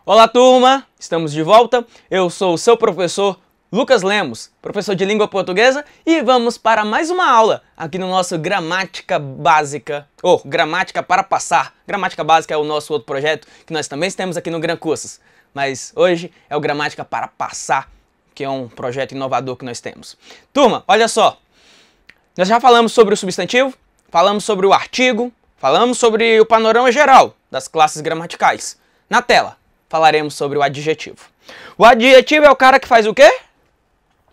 Olá, turma! Estamos de volta. Eu sou o seu professor Lucas Lemos, professor de língua portuguesa, e vamos para mais uma aula aqui no nosso Gramática Básica, ou Gramática para Passar. Gramática Básica é o nosso outro projeto que nós também temos aqui no Gran Cursos, mas hoje é o Gramática para Passar, que é um projeto inovador que nós temos. Turma, olha só, nós já falamos sobre o substantivo, falamos sobre o artigo, falamos sobre o panorama geral das classes gramaticais. Na tela, falaremos sobre o adjetivo. O adjetivo é o cara que faz o quê?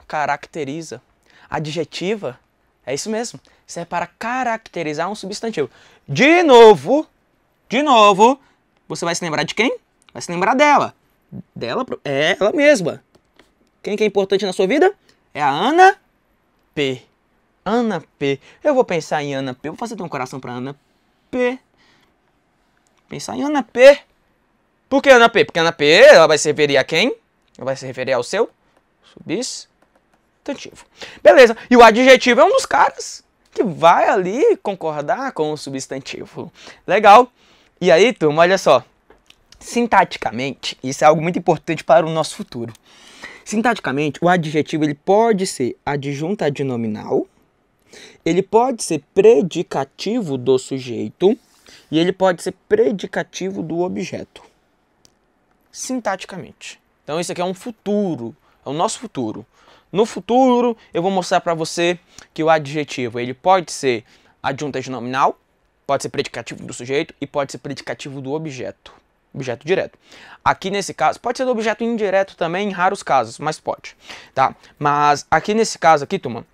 Caracteriza. Adjetiva, é isso mesmo. Isso é para caracterizar um substantivo. De novo, você vai se lembrar de quem? Vai se lembrar dela. Dela é ela mesma. Quem que é importante na sua vida? É a Ana P. Ana P. Eu vou pensar em Ana P. Vou fazer um coração para Ana P. Pensar em Ana P. Por que Ana P? Porque Ana P ela vai se referir a quem? Ela vai se referir ao seu substantivo. Beleza. E o adjetivo é um dos caras que vai ali concordar com o substantivo. Legal. E aí, turma, olha só. Sintaticamente, isso é algo muito importante para o nosso futuro. Sintaticamente, o adjetivo ele pode ser adjunto adnominal, ele pode ser predicativo do sujeito e ele pode ser predicativo do objeto. Sintaticamente. Então isso aqui é um futuro, é o nosso futuro. No futuro eu vou mostrar para você que o adjetivo ele pode ser adjunto adnominal, pode ser predicativo do sujeito e pode ser predicativo do objeto. Objeto direto. Aqui nesse caso, pode ser do objeto indireto também, em raros casos, mas pode. Tá? Mas aqui nesse caso aqui, turma,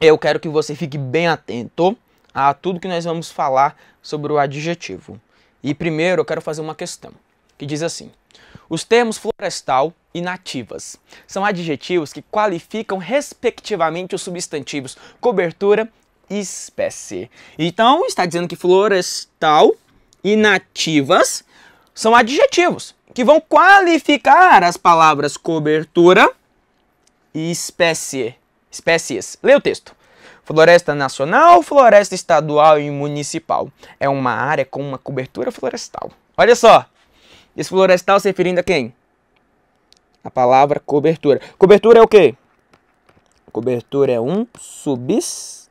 eu quero que você fique bem atento a tudo que nós vamos falar sobre o adjetivo. E primeiro eu quero fazer uma questão que diz assim: os termos florestal e nativas são adjetivos que qualificam respectivamente os substantivos cobertura e espécie. Então, está dizendo que florestal e nativas são adjetivos que vão qualificar as palavras cobertura e espécie. Espécies. Leia o texto. Floresta nacional, floresta estadual e municipal. É uma área com uma cobertura florestal. Olha só. Esse florestal se referindo a quem? A palavra cobertura. Cobertura é o quê? Cobertura é um substantivo.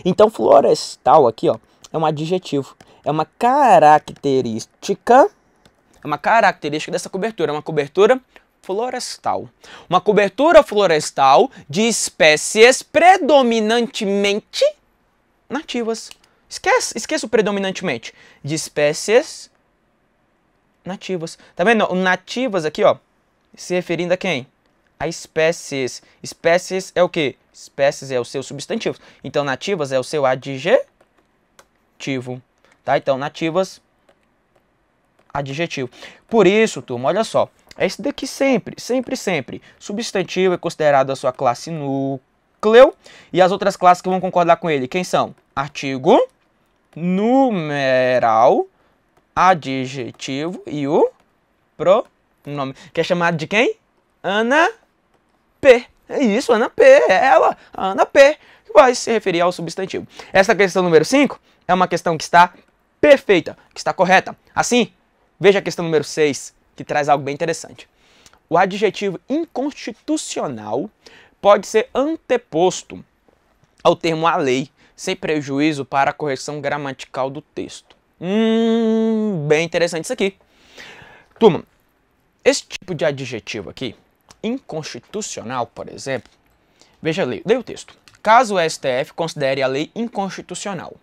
Então, florestal aqui, ó, é um adjetivo. É uma característica dessa cobertura. É uma cobertura florestal. Uma cobertura florestal de espécies predominantemente nativas. Esqueça o predominantemente. De espécies nativas. Tá vendo? O nativas aqui, ó, se referindo a quem? A espécies. Espécies é o quê? Espécies é o seu substantivo. Então, nativas é o seu adjetivo. Tá? Então, nativas, adjetivo. Por isso, turma, olha só. É isso daqui sempre. Substantivo é considerado a sua classe núcleo. E as outras classes que vão concordar com ele, quem são? Artigo, numeral, adjetivo e o pronome. Que é chamado de quem? Ana P. É isso, Ana P. É ela, Ana P. Que vai se referir ao substantivo. Essa questão número 5 é uma questão que está perfeita, que está correta. Assim, veja a questão número 6, que traz algo bem interessante. O adjetivo inconstitucional pode ser anteposto ao termo a lei, sem prejuízo para a correção gramatical do texto. Bem interessante isso aqui. Turma, esse tipo de adjetivo aqui, inconstitucional, por exemplo, veja, leia o texto. Caso o STF considere a lei inconstitucional.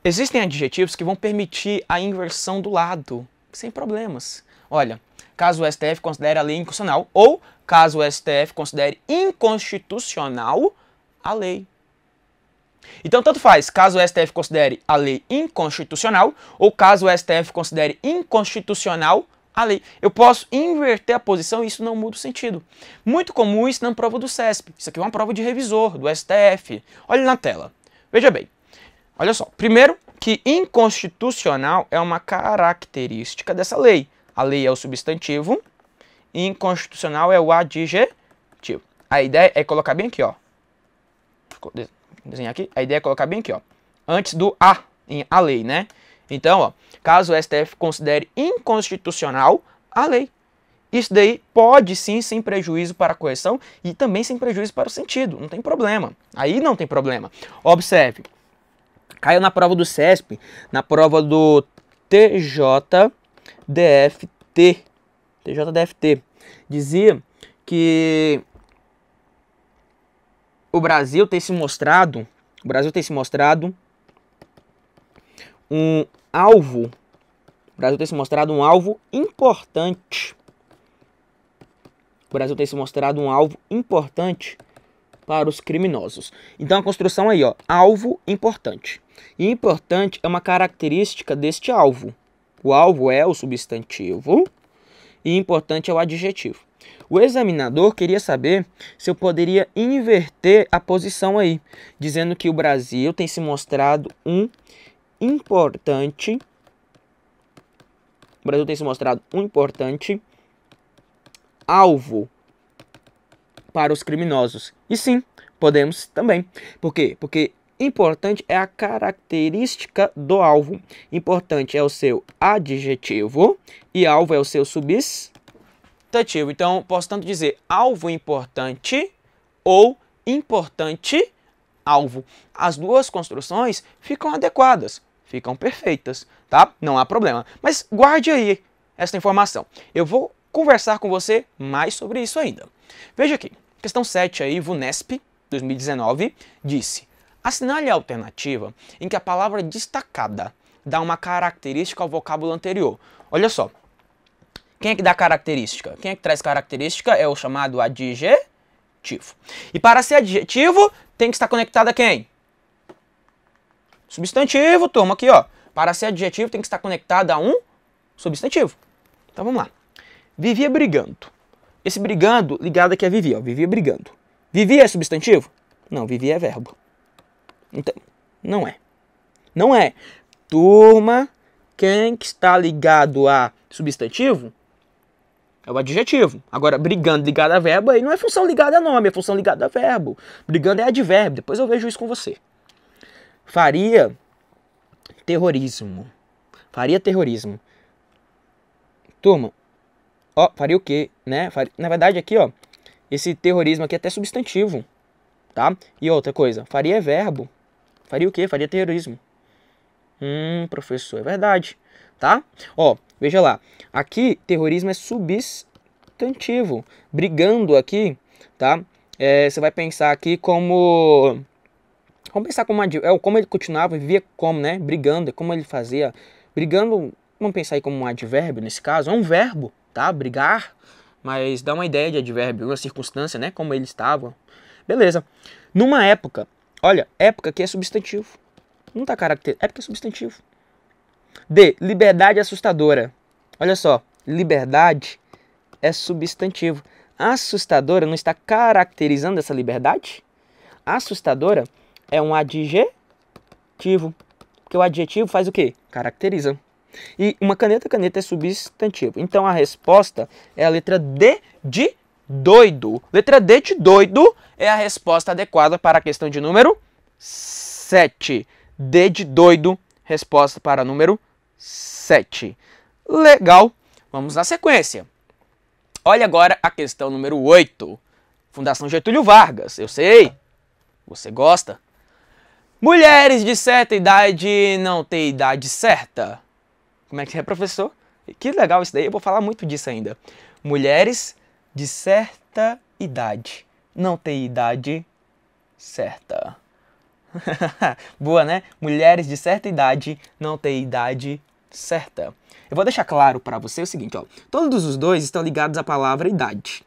Existem adjetivos que vão permitir a inversão do lado, sem problemas. Olha, caso o STF considere a lei inconstitucional, ou caso o STF considere inconstitucional a lei. Então, tanto faz, caso o STF considere a lei inconstitucional, ou caso o STF considere inconstitucional a lei. Eu posso inverter a posição e isso não muda o sentido. Muito comum isso na prova do CESP. Isso aqui é uma prova de revisor, do STF. Olha na tela. Veja bem. Olha só. Primeiro, que inconstitucional é uma característica dessa lei. A lei é o substantivo, e inconstitucional é o adjetivo. A ideia é colocar bem aqui, ó. Desenhar aqui. A ideia é colocar bem aqui, ó. Antes do a, em a lei, né? Então, ó, caso o STF considere inconstitucional a lei. Isso daí pode sim, sem prejuízo para a correção e também sem prejuízo para o sentido. Não tem problema. Aí não tem problema. Observe. Caiu na prova do CESP, na prova do TJDFT. Dizia que o Brasil tem se mostrado um alvo. O Brasil tem se mostrado um alvo importante. O Brasil tem se mostrado um alvo importante para os criminosos. Então a construção aí, ó, alvo importante. E importante é uma característica deste alvo. O alvo é o substantivo e importante é o adjetivo. O examinador queria saber se eu poderia inverter a posição aí, dizendo que o Brasil tem se mostrado um importante. O Brasil tem se mostrado um importante alvo para os criminosos. E sim, podemos também. Por quê? Porque importante é a característica do alvo. Importante é o seu adjetivo e alvo é o seu substantivo. Então, posso tanto dizer alvo importante ou importante alvo. As duas construções ficam adequadas, ficam perfeitas, tá? Não há problema. Mas guarde aí essa informação. Eu vou conversar com você mais sobre isso ainda. Veja aqui, questão 7 aí, VUNESP 2019, disse: assinale a alternativa em que a palavra destacada dá uma característica ao vocábulo anterior. Olha só, quem é que dá característica? Quem é que traz característica é o chamado adjetivo. E para ser adjetivo, tem que estar conectado a quem? Substantivo, turma, aqui ó. Para ser adjetivo, tem que estar conectado a um substantivo. Então vamos lá. Vivia brigando. Esse brigando ligado aqui a vivia, ó. Vivia brigando. Vivia é substantivo? Não, vivia é verbo. Então, não é. Não é. Turma, quem que está ligado a substantivo é o adjetivo. Agora, brigando ligado a verbo, aí não é função ligada a nome, é função ligada a verbo. Brigando é advérbio, depois eu vejo isso com você. Faria terrorismo. Faria terrorismo. Turma, ó, faria o quê, né? Na verdade aqui, ó, esse terrorismo aqui é até substantivo, tá? E outra coisa, faria é verbo. Faria o quê? Faria terrorismo. Professor, é verdade, tá? Ó, veja lá. Aqui, terrorismo é substantivo. Brigando aqui, tá? Você vai pensar aqui como... Vamos pensar como como ele continuava, vivia como, né? Brigando, como ele fazia. Brigando, vamos pensar aí como um advérbio nesse caso. É um verbo, tá? Brigar, mas dá uma ideia de advérbio, uma circunstância, né? Como ele estava. Beleza. Numa época, olha, época aqui é substantivo. Não tá característico, época é substantivo. D, liberdade assustadora. Olha só, liberdade é substantivo. Assustadora não está caracterizando essa liberdade? Assustadora é um adjetivo. Porque o adjetivo faz o quê? Caracteriza. E uma caneta é substantivo. Então a resposta é a letra D de doido. Letra D de doido é a resposta adequada para a questão de número 7. D de doido, resposta para número 7. Legal. Vamos na sequência. Olha agora a questão número 8. Fundação Getúlio Vargas. Eu sei, você gosta. Mulheres de certa idade não têm idade certa. Como é que é, professor? Que legal isso daí, eu vou falar muito disso ainda. Mulheres de certa idade não têm idade certa. Boa, né? Mulheres de certa idade não têm idade certa. Eu vou deixar claro para você o seguinte, ó. Todos os dois estão ligados à palavra idade,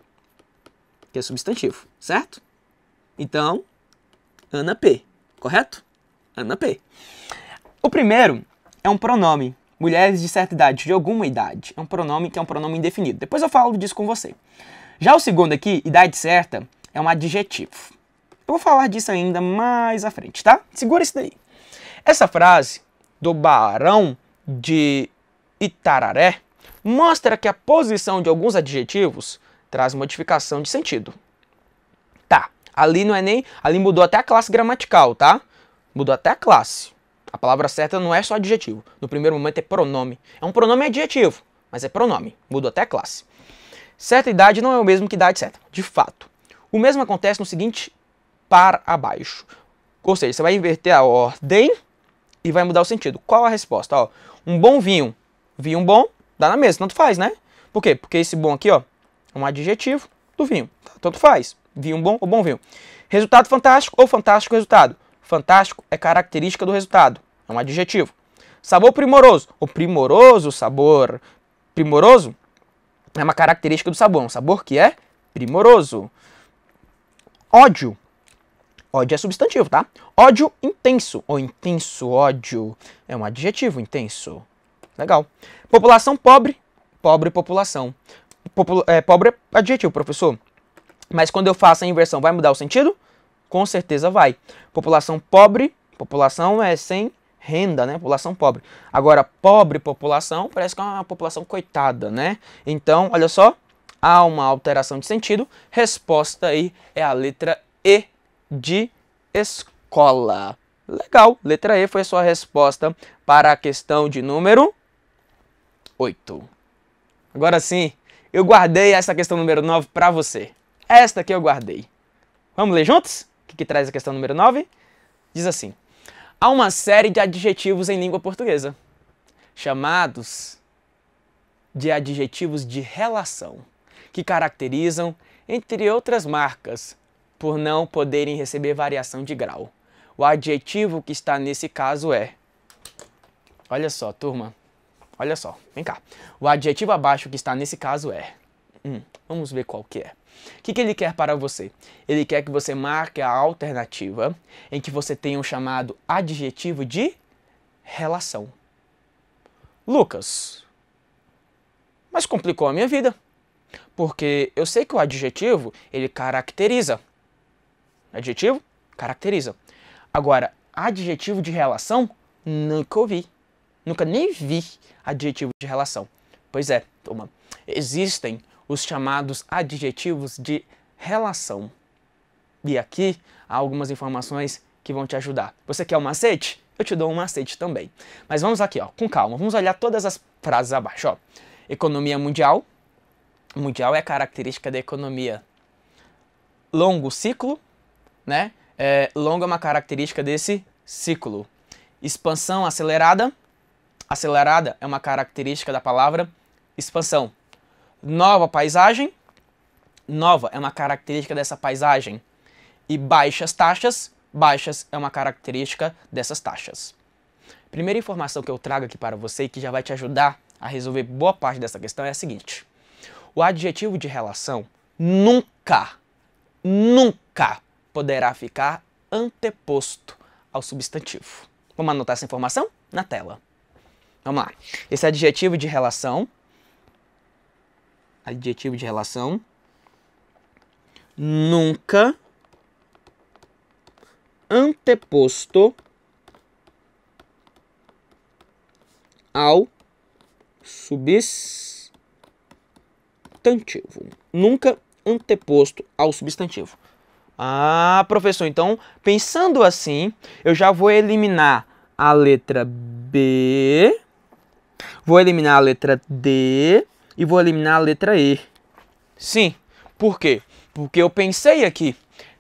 que é substantivo, certo? Então, Ana P, correto? Ana P. O primeiro é um pronome. Mulheres de certa idade, de alguma idade. É um pronome que é um pronome indefinido. Depois eu falo disso com você. Já o segundo aqui, idade certa, é um adjetivo. Eu vou falar disso ainda mais à frente, tá? Segura isso daí. Essa frase do Barão de Itararé mostra que a posição de alguns adjetivos traz modificação de sentido. Tá, ali não é nem... Ali mudou até a classe gramatical, tá? Mudou até a classe. A palavra certa não é só adjetivo. No primeiro momento é pronome. É um pronome adjetivo, mas é pronome. Mudou até a classe. Certa idade não é o mesmo que idade certa, de fato. O mesmo acontece no seguinte para abaixo. Ou seja, você vai inverter a ordem e vai mudar o sentido. Qual a resposta? Ó, um bom vinho. Vinho bom, dá na mesma, tanto faz, né? Por quê? Porque esse bom aqui, ó, é um adjetivo do vinho. Tanto faz. Vinho bom ou bom vinho. Resultado fantástico ou fantástico resultado. Fantástico é característica do resultado. É um adjetivo. Sabor primoroso. O primoroso, sabor primoroso, é uma característica do sabor. Um sabor que é primoroso. Ódio. Ódio é substantivo, tá? Ódio intenso. Ou intenso ódio. É um adjetivo, intenso. Legal. População pobre. Pobre população. Pobre é adjetivo, professor. Mas quando eu faço a inversão, vai mudar o sentido? Com certeza vai. População pobre, população é sem renda, né? População pobre. Agora, pobre população, parece que é uma população coitada, né? Então, olha só, há uma alteração de sentido. Resposta aí é a letra E de escola. Legal, letra E foi a sua resposta para a questão de número 8. Agora sim, eu guardei essa questão número 9 para você. Esta aqui eu guardei. Vamos ler juntos? O que traz a questão número 9? Diz assim: há uma série de adjetivos em língua portuguesa, chamados de adjetivos de relação, que caracterizam, entre outras marcas, por não poderem receber variação de grau. O adjetivo que está nesse caso é... Olha só, turma. Olha só, vem cá. O adjetivo abaixo que está nesse caso é... vamos ver qual que é. O que ele quer para você? Ele quer que você marque a alternativa em que você tenha um chamado adjetivo de relação. Lucas, mas complicou a minha vida. Porque eu sei que o adjetivo, ele caracteriza. Adjetivo, caracteriza. Agora, adjetivo de relação, nunca ouvi. Nunca nem vi adjetivo de relação. Pois é, turma, existem os chamados adjetivos de relação. E aqui há algumas informações que vão te ajudar. Você quer um macete? Eu te dou um macete também. Mas vamos aqui, ó, com calma. Vamos olhar todas as frases abaixo. Ó. Economia mundial. Mundial é característica da economia. Longo ciclo, né? Longo é uma característica desse ciclo. Expansão acelerada. Acelerada é uma característica da palavra expansão. Nova paisagem. Nova é uma característica dessa paisagem. E baixas taxas. Baixas é uma característica dessas taxas. Primeira informação que eu trago aqui para você e que já vai te ajudar a resolver boa parte dessa questão é a seguinte. O adjetivo de relação nunca poderá ficar anteposto ao substantivo. Vamos anotar essa informação na tela. Vamos lá. Esse adjetivo de relação nunca anteposto ao substantivo. Nunca anteposto ao substantivo. Ah, professor, então, pensando assim, eu já vou eliminar a letra B, vou eliminar a letra D e vou eliminar a letra E. Sim, por quê? Porque eu pensei aqui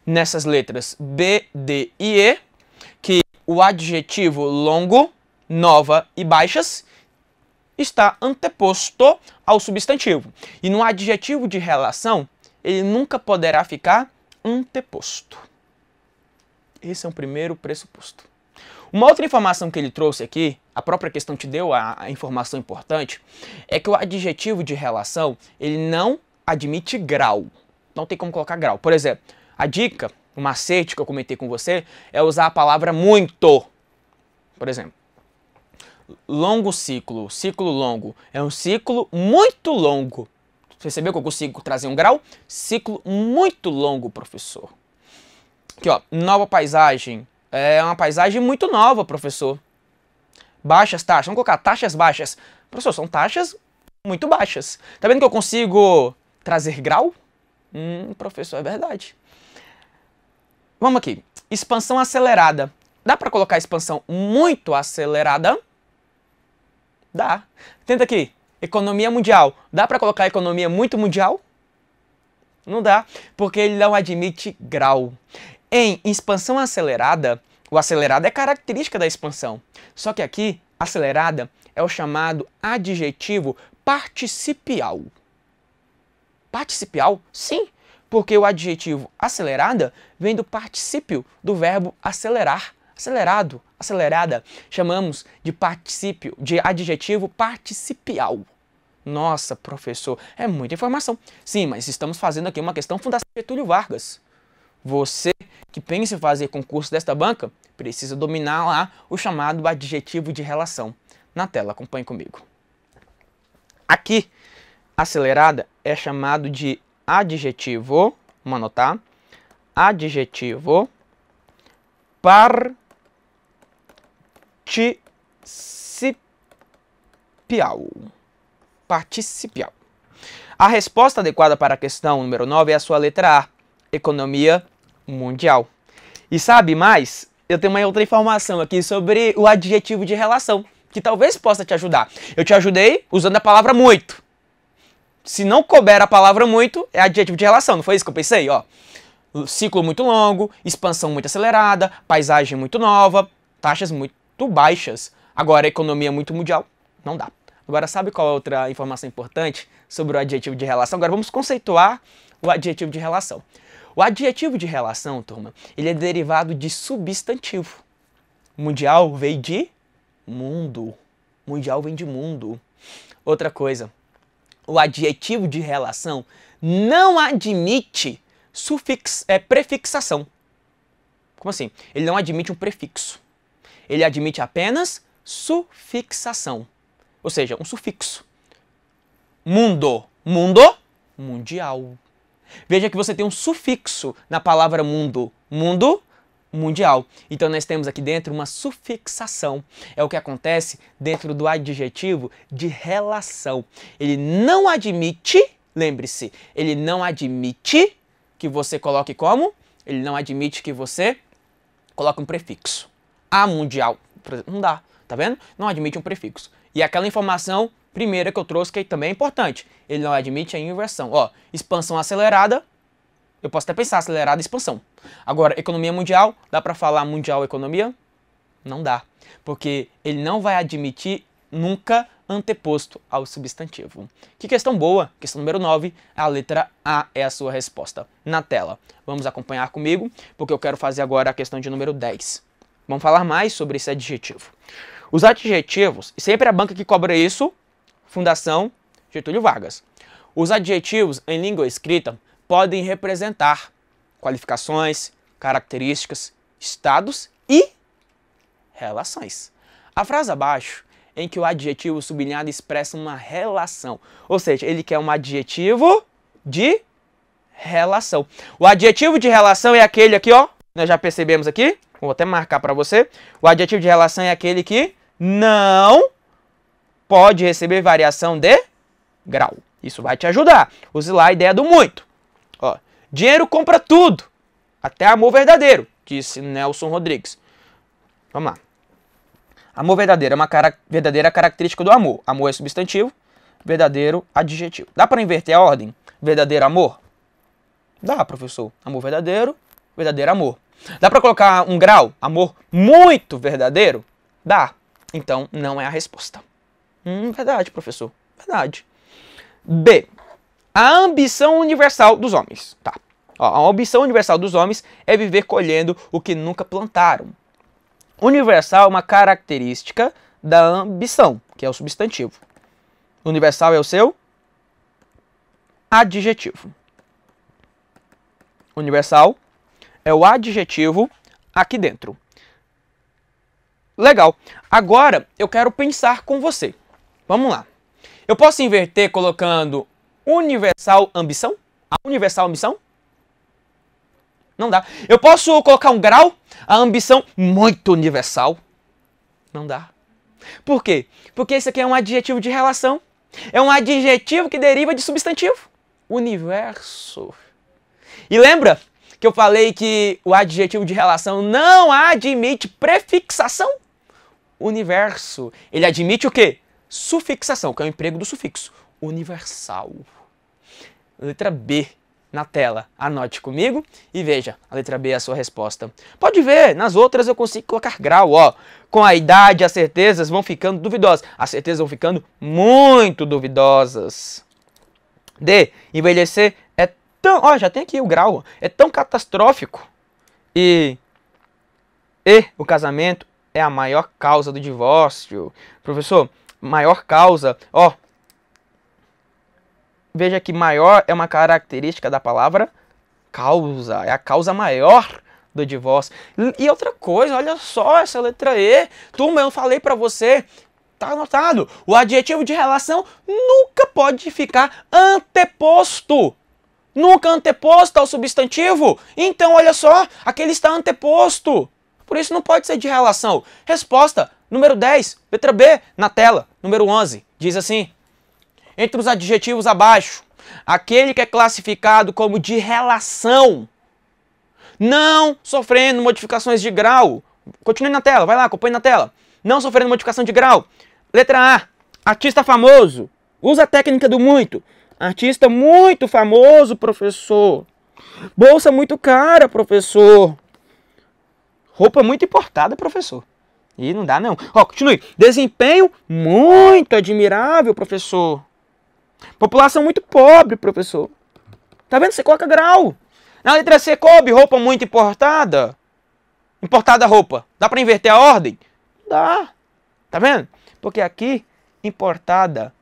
nessas letras B, D e E, que o adjetivo longo, nova e baixas está anteposto ao substantivo. E no adjetivo de relação, ele nunca poderá ficar anteposto. Esse é o primeiro pressuposto. Uma outra informação que ele trouxe aqui, a própria questão te deu a informação importante, é que o adjetivo de relação, ele não admite grau. Não tem como colocar grau. Por exemplo, a dica, o macete que eu comentei com você, é usar a palavra muito. Por exemplo, longo ciclo, ciclo longo, é um ciclo muito longo. Você percebeu que eu consigo trazer um grau? Ciclo muito longo, professor. Aqui, ó, nova paisagem. É uma paisagem muito nova, professor. Baixas taxas. Vamos colocar taxas baixas. Professor, são taxas muito baixas. Tá vendo que eu consigo trazer grau? Professor, é verdade. Vamos aqui. Expansão acelerada. Dá para colocar expansão muito acelerada? Dá. Tenta aqui. Economia mundial. Dá para colocar economia muito mundial? Não dá, porque ele não admite grau. Em expansão acelerada, o acelerado é característica da expansão. Só que aqui, acelerada é o chamado adjetivo participial. Participial? Sim, porque o adjetivo acelerada vem do particípio do verbo acelerar. Acelerado, acelerada, chamamos de particípio, de adjetivo participial. Nossa, professor, é muita informação. Sim, mas estamos fazendo aqui uma questão Fundação Getúlio Vargas. Você que pensa em fazer concurso desta banca, precisa dominar lá o chamado adjetivo de relação. Na tela, acompanhe comigo. Aqui, acelerada é chamado de adjetivo, vamos anotar, adjetivo participial. Participial. A resposta adequada para a questão número 9 é a sua letra A, economia mundial. E sabe mais? Eu tenho uma outra informação aqui sobre o adjetivo de relação, que talvez possa te ajudar. Eu te ajudei usando a palavra muito. Se não couber a palavra muito, é adjetivo de relação, não foi isso que eu pensei? Ó, ciclo muito longo, expansão muito acelerada, paisagem muito nova, taxas muito baixas. Agora, economia muito mundial, não dá. Agora, sabe qual é outra informação importante sobre o adjetivo de relação? Agora vamos conceituar o adjetivo de relação. O adjetivo de relação, turma, ele é derivado de substantivo. Mundial vem de mundo. Mundial vem de mundo. Outra coisa, o adjetivo de relação não admite prefixação. Como assim? Ele não admite um prefixo. Ele admite apenas sufixação. Ou seja, um sufixo. Mundo. Mundo. Mundial. Veja que você tem um sufixo na palavra mundo. Mundo. Mundial. Então nós temos aqui dentro uma sufixação. É o que acontece dentro do adjetivo de relação. Ele não admite, lembre-se, ele não admite que você coloque como? Ele não admite que você coloque um prefixo. A mundial, por exemplo, não dá, tá vendo? Não admite um prefixo. E aquela informação primeira que eu trouxe que também é importante. Ele não admite a inversão. Ó, expansão acelerada. Eu posso até pensar acelerada e expansão. Agora, economia mundial, dá para falar mundial economia? Não dá. Porque ele não vai admitir nunca anteposto ao substantivo. Que questão boa. Questão número 9, a letra A é a sua resposta. Na tela. Vamos acompanhar comigo, porque eu quero fazer agora a questão de número 10. Vamos falar mais sobre esse adjetivo. Os adjetivos, sempre a banca que cobra isso, Fundação Getúlio Vargas. Os adjetivos em língua escrita podem representar qualificações, características, estados e relações. A frase abaixo, em que o adjetivo sublinhado expressa uma relação, ou seja, ele quer um adjetivo de relação. O adjetivo de relação é aquele aqui, ó, nós já percebemos aqui, vou até marcar para você. O adjetivo de relação é aquele que não pode receber variação de grau. Isso vai te ajudar. Use lá a ideia do muito. Ó, dinheiro compra tudo, até amor verdadeiro, disse Nelson Rodrigues. Vamos lá. Amor verdadeiro é uma verdadeira característica do amor. Amor é substantivo, verdadeiro adjetivo. Dá para inverter a ordem? Verdadeiro amor? Dá, professor. Amor verdadeiro, verdadeiro amor. Dá para colocar um grau? Amor muito verdadeiro? Dá. Então, não é a resposta. Verdade, professor. Verdade. B. A ambição universal dos homens. Tá. Ó, a ambição universal dos homens é viver colhendo o que nunca plantaram. Universal é uma característica da ambição, que é o substantivo. Universal é o seu adjetivo. Universal é o adjetivo aqui dentro. Legal. Agora eu quero pensar com você. Vamos lá. Eu posso inverter colocando universal ambição? A universal ambição? Não dá. Eu posso colocar um grau? A ambição muito universal? Não dá. Por quê? Porque esse aqui é um adjetivo de relação. É um adjetivo que deriva de substantivo. Universo. E lembra que eu falei que o adjetivo de relação não admite prefixação? Universo. Ele admite o quê? Sufixação, que é o emprego do sufixo. Universal. Letra B na tela. Anote comigo e veja. A letra B é a sua resposta. Pode ver, nas outras eu consigo colocar grau, ó. Com a idade, as certezas vão ficando duvidosas. As certezas vão ficando muito duvidosas. D. Envelhecer é tão... Ó, já tem aqui o grau. É tão catastrófico. E o casamento é a maior causa do divórcio. Professor, maior causa... Ó, veja que maior é uma característica da palavra causa. É a causa maior do divórcio. E outra coisa, olha só essa letra E. Turma, eu falei pra você... Tá anotado. O adjetivo de relação nunca pode ficar anteposto. Nunca anteposto ao substantivo. Então, olha só, aqui ele está anteposto. Por isso não pode ser de relação. Resposta, número 10, letra B, na tela. Número 11, diz assim. Entre os adjetivos abaixo, aquele que é classificado como de relação, não sofrendo modificações de grau. Continue na tela, vai lá, acompanhe na tela. Não sofrendo modificação de grau. Letra A, artista famoso. Usa a técnica do muito. Artista muito famoso, professor. Bolsa muito cara, professor. Roupa muito importada, professor. E não dá não. Ó, continue. Desempenho muito admirável, professor. População muito pobre, professor. Tá vendo? Você coloca grau. Na letra C, coube, roupa muito importada. Importada roupa. Dá pra inverter a ordem? Dá. Tá vendo? Porque aqui, importada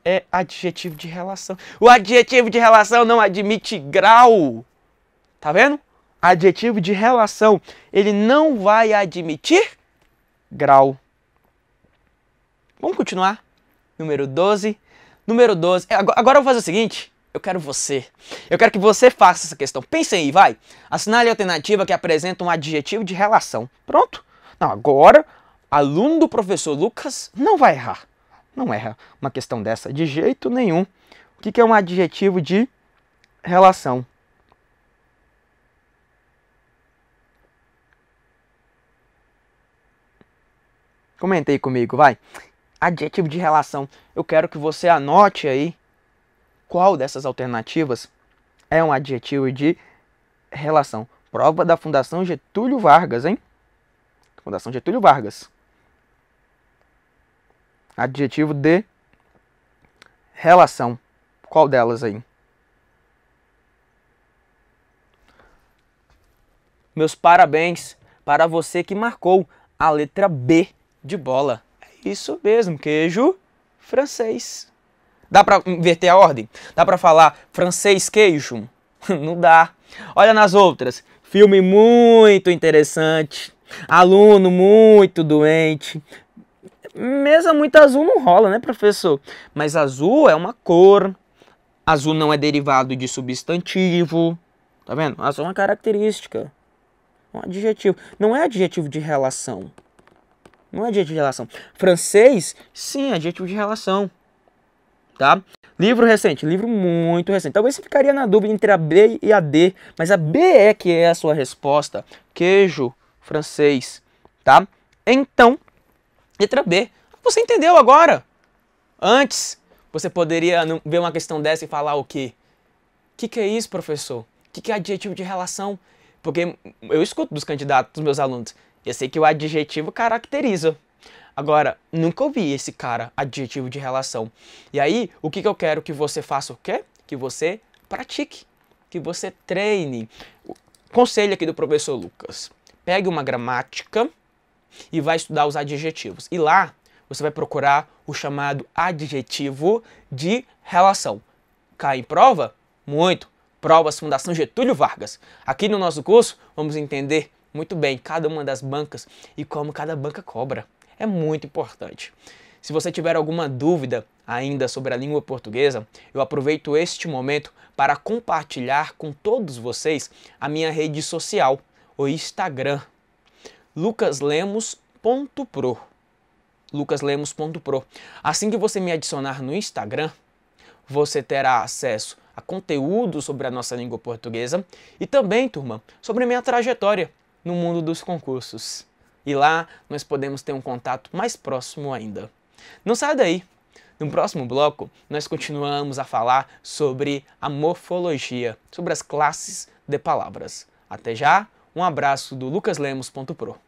é adjetivo de relação. O adjetivo de relação não admite grau. Tá vendo? Adjetivo de relação, ele não vai admitir grau. Vamos continuar. Número 12. Número 12. Agora eu vou fazer o seguinte. Eu quero que você faça essa questão. Pense aí, vai. Assinale a alternativa que apresenta um adjetivo de relação. Pronto? Não, agora... Aluno do professor Lucas não vai errar. Não erra uma questão dessa de jeito nenhum. O que é um adjetivo de relação? Comentei comigo, vai. Adjetivo de relação. Eu quero que você anote aí qual dessas alternativas é um adjetivo de relação. Prova da Fundação Getúlio Vargas, hein? Fundação Getúlio Vargas. Adjetivo de relação. Qual delas aí? Meus parabéns para você que marcou a letra B de bola. É isso mesmo, queijo francês. Dá para inverter a ordem? Dá para falar francês queijo? Não dá. Olha nas outras. Filme muito interessante. Aluno muito doente. Mesa muito azul não rola, né, professor? Mas azul é uma cor. Azul não é derivado de substantivo. Tá vendo? Azul é uma característica. Um adjetivo. Não é adjetivo de relação. Não é adjetivo de relação. Francês, sim, é adjetivo de relação. Tá? Livro recente. Livro muito recente. Talvez você ficaria na dúvida entre a B e a D. Mas a B é que é a sua resposta. Queijo francês. Tá? Então... Letra B. Você entendeu agora? Antes, você poderia ver uma questão dessa e falar o quê? O que é isso, professor? O que é adjetivo de relação? Porque eu escuto dos candidatos, dos meus alunos. Eu sei que o adjetivo caracteriza. Agora, nunca ouvi esse cara, adjetivo de relação. E aí, o que eu quero que você faça o quê? Que você pratique. Que você treine. Conselho aqui do professor Lucas. Pegue uma gramática e vai estudar os adjetivos. E lá você vai procurar o chamado adjetivo de relação. Cai em prova? Muito. Provas Fundação Getúlio Vargas. Aqui no nosso curso vamos entender muito bem cada uma das bancas e como cada banca cobra. É muito importante. Se você tiver alguma dúvida ainda sobre a língua portuguesa, eu aproveito este momento para compartilhar com todos vocês a minha rede social, o Instagram. lucaslemos.pro. lucaslemos.pro. Assim que você me adicionar no Instagram, você terá acesso a conteúdo sobre a nossa língua portuguesa e também, turma, sobre a minha trajetória no mundo dos concursos. E lá nós podemos ter um contato mais próximo ainda. Não saia daí! No próximo bloco, nós continuamos a falar sobre a morfologia, sobre as classes de palavras. Até já, um abraço do lucaslemos.pro.